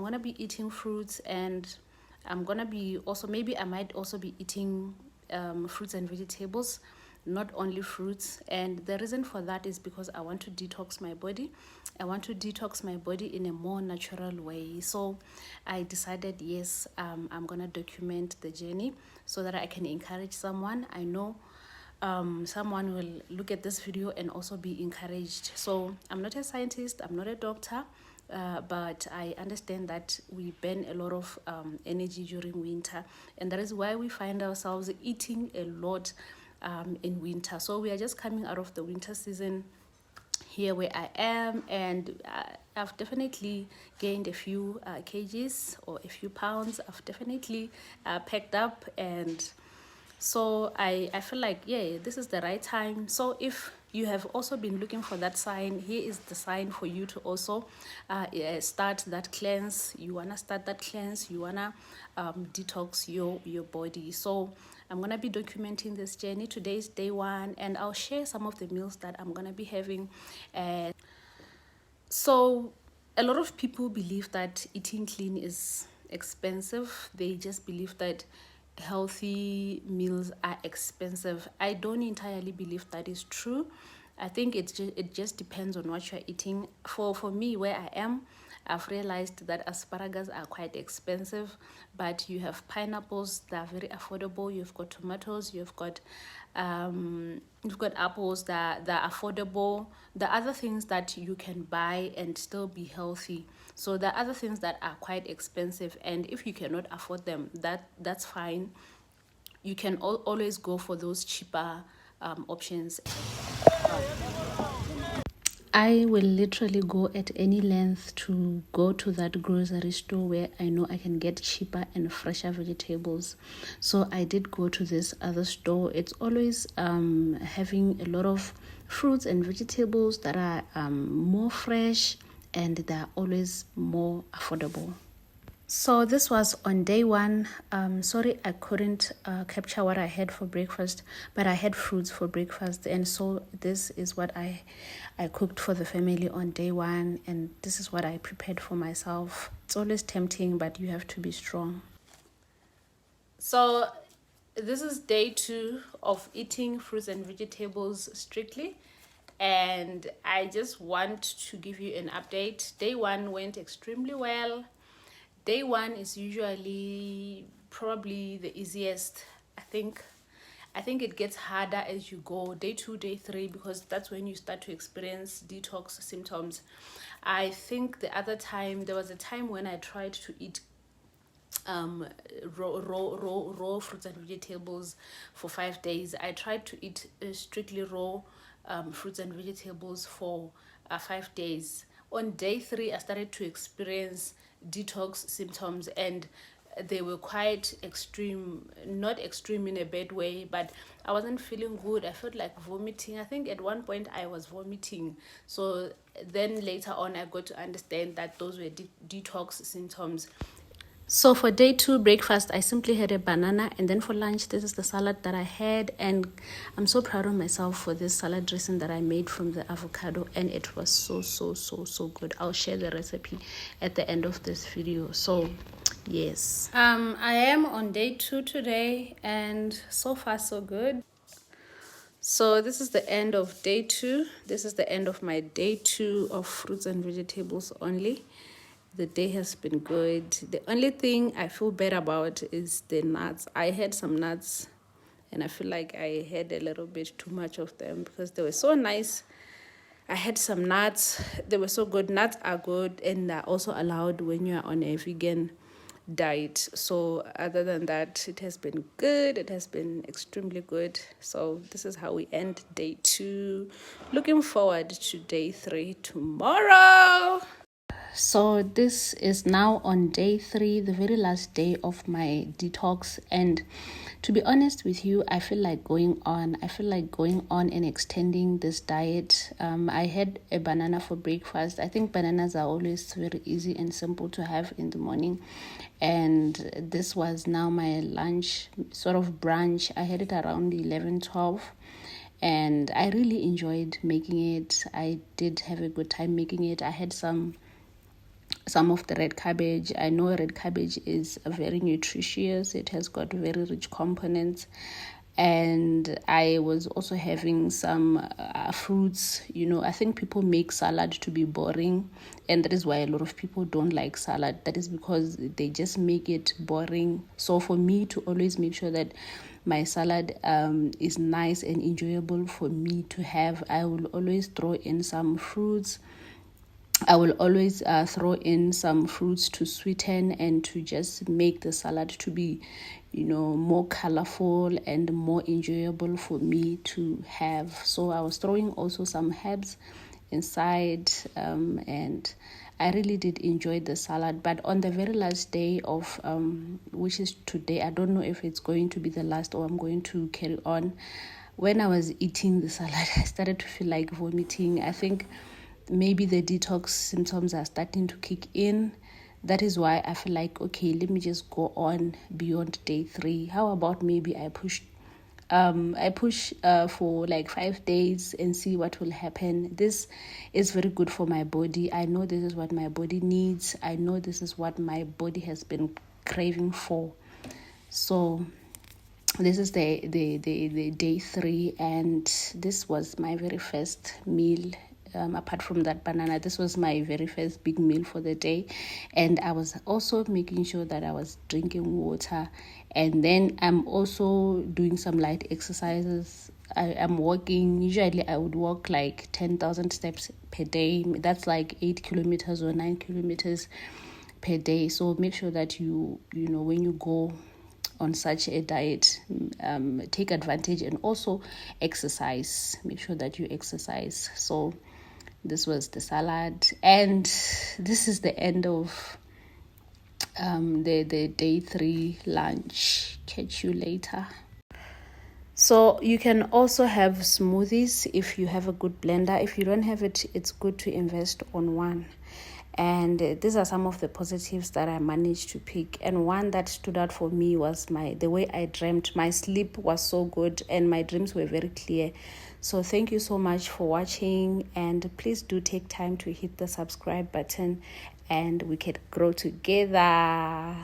I'm gonna be eating fruits, and I'm gonna be also, maybe I might also be eating fruits and vegetables, not only fruits. And the reason for that is because I want to detox my body. I want to detox my body in a more natural way. So I decided, yes, I'm gonna document the journey so that I can encourage someone. I know someone will look at this video and also be encouraged. So I'm not a scientist, I'm not a doctor, but I understand that we burn a lot of energy during winter, and that is why we find ourselves eating a lot in winter. So we are just coming out of the winter season here where I am, and I've definitely gained a few kgs or a few pounds. I've definitely packed up, and so I feel like, yeah, this is the right time. So if you have also been looking for that sign, here is the sign for you to also start that cleanse. You wanna start that cleanse, you wanna detox your body. So I'm gonna be documenting this journey. Today is day 1, and I'll share some of the meals that I'm gonna be having. And so a lot of people believe that eating clean is expensive. They just believe that healthy meals are expensive. I don't entirely believe that is true. I think it just depends on what you're eating. For me, where I am, I've realized that asparagus are quite expensive, but you have pineapples that are very affordable. You've got tomatoes, you've got apples that are affordable. The other things that you can buy and still be healthy. So the other things that are quite expensive, and if you cannot afford them, that's fine. You can always go for those cheaper options. I will literally go at any length to go to that grocery store where I know I can get cheaper and fresher vegetables. So I did go to this other store. It's always having a lot of fruits and vegetables that are more fresh, and they're always more affordable. So this was on day 1. Sorry, I couldn't capture what I had for breakfast, but I had fruits for breakfast, and so this is what I cooked for the family on day 1, and this is what I prepared for myself. It's always tempting, but you have to be strong. So this is day 2 of eating fruits and vegetables strictly, and I just want to give you an update. Day 1 went extremely well. Day 1 is usually probably the easiest. I think it gets harder as you go. Day 2, day 3, because that's when you start to experience detox symptoms. I think the other time, there was a time when I tried to eat raw fruits and vegetables for 5 days. I tried to eat strictly raw fruits and vegetables for 5 days. On day 3, I started to experience detox symptoms, and they were quite extreme. Not extreme in a bad way, but I wasn't feeling good. I felt like vomiting. I think at one point I was vomiting. So then later on I got to understand that those were detox symptoms. So for day 2 breakfast, I simply had a banana, and then for lunch, this is the salad that I had, and I'm so proud of myself for this salad dressing that I made from the avocado, and it was so good. I'll share the recipe at the end of this video. So yes, I am on day 2 today, and so far so good. So this is the end of day 2. This is the end of my day 2 of fruits and vegetables only. The day has been good. The only thing I feel bad about is the nuts. I had some nuts, and I feel like I had a little bit too much of them because they were so nice. I had some nuts. They were so good. Nuts are good, and are also allowed when you are on a vegan diet. So other than that, it has been good. It has been extremely good. So this is how we end day 2. Looking forward to day 3 tomorrow. So this is now on day 3, the very last day of my detox, and to be honest with you, I feel like going on and extending this diet. I had a banana for breakfast. I think bananas are always very easy and simple to have in the morning, and this was now my lunch, sort of brunch. I had it around 11-12, and I really enjoyed making it. I did have a good time making it. I had some some of the red cabbage. I know red cabbage is very nutritious. It has got very rich components. And I was also having some fruits. I think people make salad to be boring, and that is why a lot of people don't like salad. That is because they just make it boring. So for me to always make sure that my salad is nice and enjoyable for me to have, I will always throw in some fruits. I will always throw in some fruits to sweeten and to just make the salad to be, more colorful and more enjoyable for me to have. So I was throwing also some herbs inside, and I really did enjoy the salad. But on the very last day of, which is today, I don't know if it's going to be the last or I'm going to carry on. When I was eating the salad, I started to feel like vomiting. I think maybe the detox symptoms are starting to kick in. That is why I feel like, okay, let me just go on beyond day 3. How about maybe I push for like 5 days and see what will happen. This is very good for my body. I know this is what my body needs. I know this is what my body has been craving for. So this is the day 3, and this was my very first meal. Apart from that banana, this was my very first big meal for the day. And I was also making sure that I was drinking water. And then I'm also doing some light exercises. I'm walking. Usually I would walk like 10,000 steps per day. That's like 8 kilometers or 9 kilometers per day. So make sure that you when you go on such a diet, take advantage and also exercise. Make sure that you exercise. So this was the salad, and this is the end of the day 3 lunch. Catch you later. So you can also have smoothies if you have a good blender. If you don't have it, it's good to invest on one. And these are some of the positives that I managed to pick. And one that stood out for me was the way I dreamt. My sleep was so good and my dreams were very clear. So thank you so much for watching, and please do take time to hit the subscribe button, and we can grow together.